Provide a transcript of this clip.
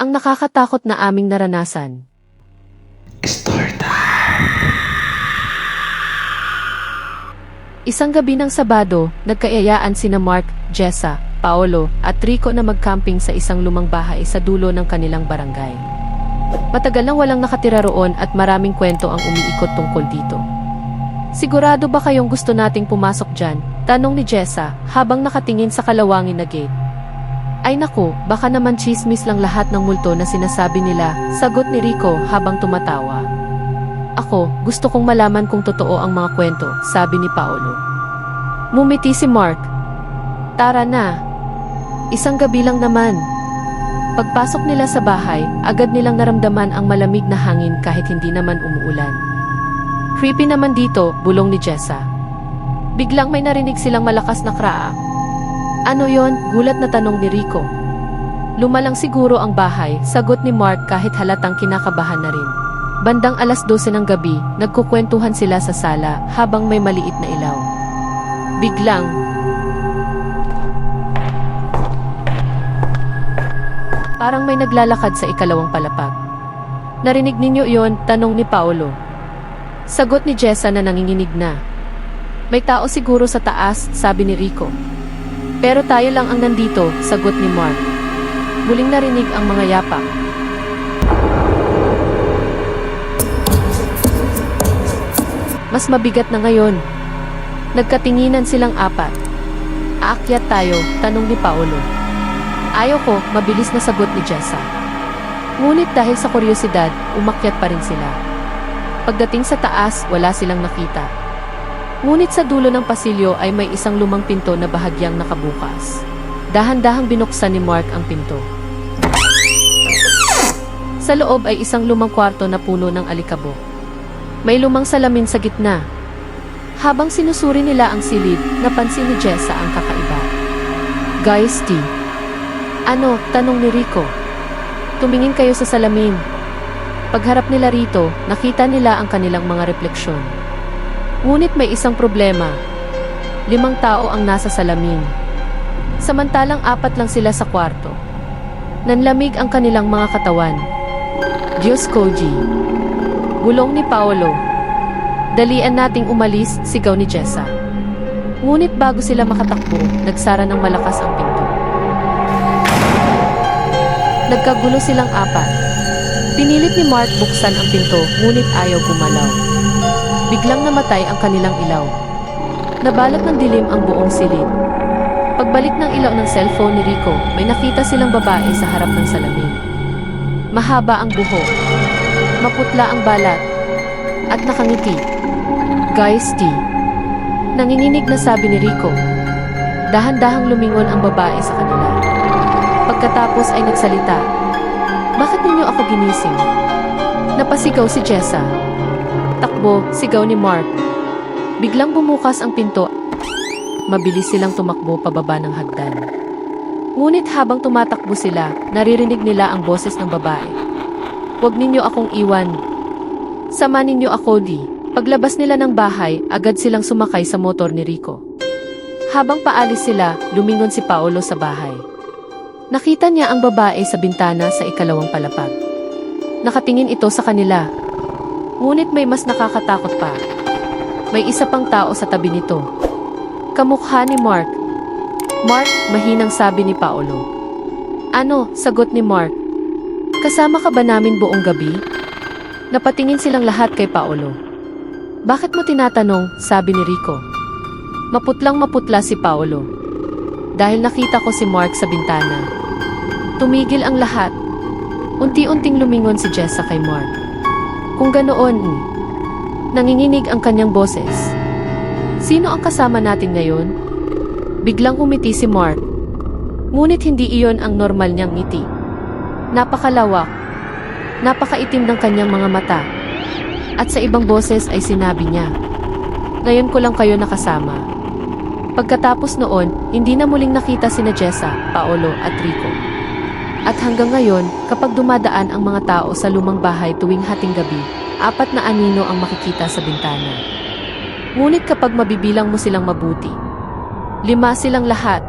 Ang nakakatakot na aming naranasan. Story time. Isang gabi ng Sabado, nagkaayaan sina Mark, Jessa, Paolo, at Rico na mag-camping sa isang lumang bahay sa dulo ng kanilang barangay. Matagal nang walang nakatira roon at maraming kwento ang umiikot tungkol dito. Sigurado ba kayong gusto nating pumasok dyan? Tanong ni Jessa habang nakatingin sa kalawangin na gate. Ay naku, baka naman chismis lang lahat ng multo na sinasabi nila, sagot ni Rico habang tumatawa. Ako, gusto kong malaman kung totoo ang mga kwento, sabi ni Paolo. Mumiti si Mark. Tara na. Isang gabi lang naman. Pagpasok nila sa bahay, agad nilang naramdaman ang malamig na hangin kahit hindi naman umuulan. Creepy naman dito, bulong ni Jessa. Biglang may narinig silang malakas na kraak. Ano yon? Gulat na tanong ni Rico. Lumalang siguro ang bahay, sagot ni Mark kahit halatang kinakabahan na rin. Bandang 12:00 ng gabi, nagkukwentuhan sila sa sala habang may maliit na ilaw. Biglang, parang may naglalakad sa ikalawang palapag. Narinig ninyo yon? Tanong ni Paolo. Sagot ni Jessa na nanginginig na. May tao siguro sa taas, sabi ni Rico. Pero tayo lang ang nandito, sagot ni Mark. Muling narinig ang mga yapak. Mas mabigat na ngayon. Nagkatinginan silang apat. Aakyat tayo, tanong ni Paolo. Ayaw ko, mabilis na sagot ni Jessa. Ngunit dahil sa kuryosidad, umakyat pa rin sila. Pagdating sa taas, wala silang nakita. Ngunit sa dulo ng pasilyo ay may isang lumang pinto na bahagyang nakabukas. Dahan-dahang binuksan ni Mark ang pinto. Sa loob ay isang lumang kwarto na puno ng alikabok. May lumang salamin sa gitna. Habang sinusuri nila ang silid, napansin ni Jessa ang kakaiba. Guys, ano? Tanong ni Rico. Tumingin kayo sa salamin. Pagharap nila rito, nakita nila ang kanilang mga refleksyon. Ngunit may isang problema. 5 tao ang nasa salamin. Samantalang 4 lang sila sa kwarto. Nanlamig ang kanilang mga katawan. Diyos Koji. Bulong ni Paolo. Dalian nating umalis, sigaw ni Jessa. Ngunit bago sila makatakbo, nagsara ng malakas ang pinto. Nagkagulo silang 4. Pinilit ni Mark buksan ang pinto, ngunit ayaw gumalaw. Biglang namatay ang kanilang ilaw. Nabalot ng dilim ang buong silid. Pagbalik ng ilaw ng cellphone ni Rico, may nakita silang babae sa harap ng salamin. Mahaba ang buhok. Maputla ang balat. At nakangiti. Guys, nanginginig na sabi ni Rico. Dahan-dahang lumingon ang babae sa kanila. Pagkatapos ay nagsalita. Bakit ninyo ako ginising? Napasigaw si Jessa. Takbo, sigaw ni Mark. Biglang bumukas ang pinto. Mabilis silang tumakbo pababa ng hagdan. Ngunit habang tumatakbo sila, naririnig nila ang boses ng babae. Huwag ninyo akong iwan. Sama ninyo ako, Paglabas nila ng bahay, agad silang sumakay sa motor ni Rico. Habang paalis sila, lumingon si Paolo sa bahay. Nakita niya ang babae sa bintana sa ikalawang palapag. Nakatingin ito sa kanila. Ngunit may mas nakakatakot pa. May isa pang tao sa tabi nito. Kamukha ni Mark. Mark, mahinang sabi ni Paolo. Ano? Sagot ni Mark. Kasama ka ba namin buong gabi? Napatingin silang lahat kay Paolo. Bakit mo tinatanong? Sabi ni Rico. Maputlang maputla si Paolo. Dahil nakita ko si Mark sa bintana. Tumigil ang lahat. Unti-unting lumingon si Jessa kay Mark. Kung ganoon, nanginginig ang kanyang boses. Sino ang kasama natin ngayon? Biglang humiti si Mark. Ngunit hindi iyon ang normal niyang ngiti. Napakalawak. Napakaitim ng kanyang mga mata. At sa ibang boses ay sinabi niya, ngayon ko lang kayo nakasama. Pagkatapos noon, hindi na muling nakita sina Jessa, Paolo at Rico. At hanggang ngayon, kapag dumadaan ang mga tao sa lumang bahay tuwing hating gabi, 4 na anino ang makikita sa bintana. Ngunit kapag mabibilang mo silang mabuti, 5 silang lahat.